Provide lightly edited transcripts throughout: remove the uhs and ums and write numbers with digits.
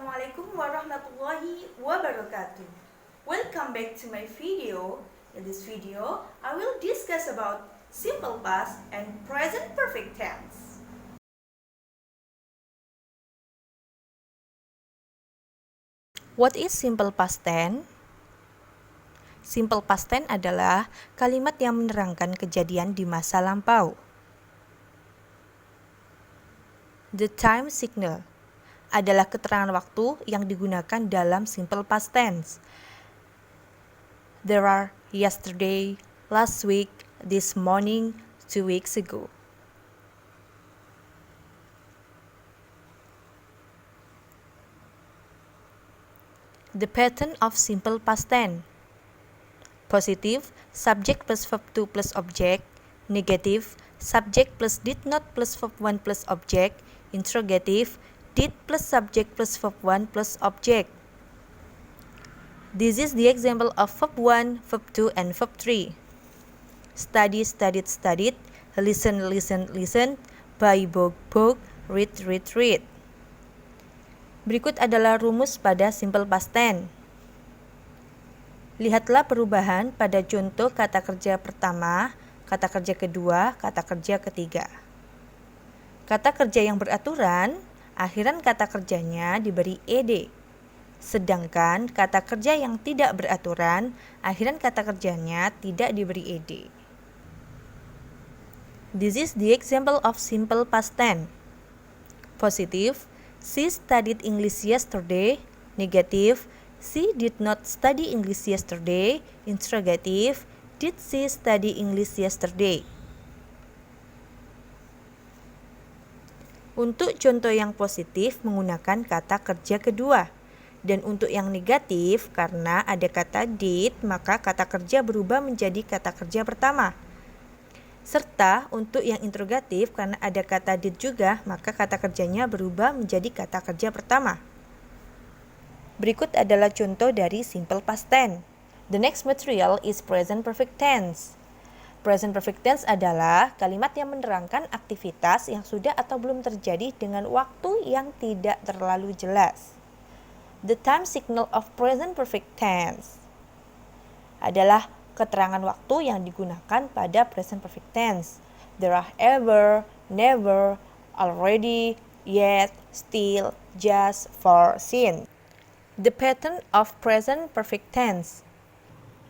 Assalamualaikum warahmatullahi wabarakatuh. Welcome back to my video. In this video, I will discuss about simple past and present perfect tense. What is simple past tense? Simple past tense adalah kalimat yang menerangkan kejadian di masa lampau. The time signal adalah keterangan waktu yang digunakan dalam simple past tense. There are yesterday, last week, this morning, 2 weeks ago. The pattern of simple past tense. Positive, subject plus verb 2 plus object. Negative, subject plus did not plus verb 1 plus object. Interrogative, did plus subject plus verb 1 plus object. This is the example of verb 1, verb 2, and verb 3. Study, studied, studied. Listen, listen, listen. Buy, bought, bought. Read, read, read. Berikut adalah rumus pada simple past tense. Lihatlah perubahan pada contoh kata kerja pertama, kata kerja kedua, kata kerja ketiga. Kata kerja yang beraturan, akhiran kata kerjanya diberi ed. Sedangkan kata kerja yang tidak beraturan, akhiran kata kerjanya tidak diberi ed. This is the example of simple past tense. Positive, she studied English yesterday. Negative, she did not study English yesterday. Interrogative, did she study English yesterday? Untuk contoh yang positif menggunakan kata kerja kedua. Dan untuk yang negatif karena ada kata did, maka kata kerja berubah menjadi kata kerja pertama. Serta untuk yang interrogatif karena ada kata did juga, maka kata kerjanya berubah menjadi kata kerja pertama. Berikut adalah contoh dari simple past tense. The next material is present perfect tense. Present perfect tense adalah kalimat yang menerangkan aktivitas yang sudah atau belum terjadi dengan waktu yang tidak terlalu jelas. The time signal of present perfect tense adalah keterangan waktu yang digunakan pada present perfect tense. There are ever, never, already, yet, still, just, for, since. The pattern of present perfect tense.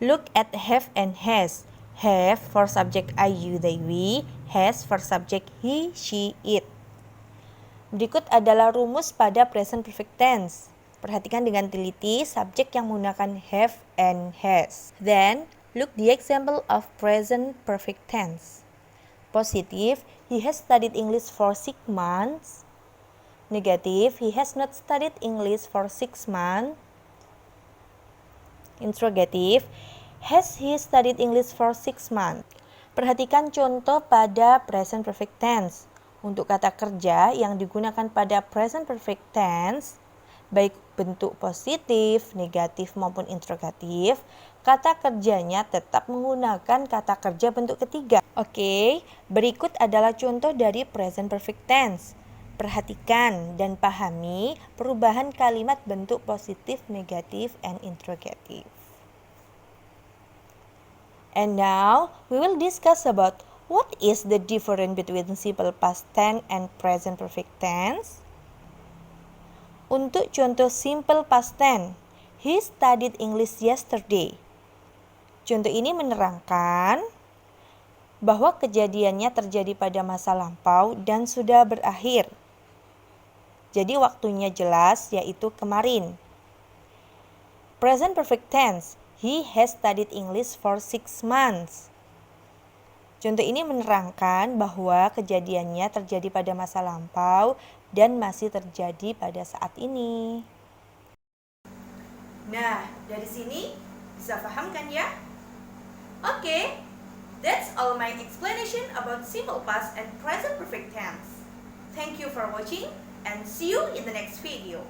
Look at have and has. Have for subject I, you, they, we. Has for subject he, she, it. Berikut adalah rumus pada present perfect tense. Perhatikan dengan teliti subjek yang menggunakan have and has. Then, look the example of present perfect tense. Positive, he has studied English for 6 months. Negative, he has not studied English for 6 months. Interrogative, has he studied English for 6 months? Perhatikan contoh pada present perfect tense. Untuk kata kerja yang digunakan pada present perfect tense, baik bentuk positif, negatif maupun interrogatif, kata kerjanya tetap menggunakan kata kerja bentuk ketiga. Oke, berikut adalah contoh dari present perfect tense. Perhatikan dan pahami perubahan kalimat bentuk positif, negatif, and interrogative. And now, we will discuss about what is the difference between simple past tense and present perfect tense. Untuk contoh simple past tense, he studied English yesterday. Contoh ini menerangkan bahwa kejadiannya terjadi pada masa lampau dan sudah berakhir. Jadi waktunya jelas, yaitu kemarin. Present perfect tense, he has studied English for 6 months. Contoh ini menerangkan bahwa kejadiannya terjadi pada masa lampau dan masih terjadi pada saat ini. Nah, dari sini bisa paham kan ya? Oke, that's all my explanation about simple past and present perfect tense. Thank you for watching and see you in the next video.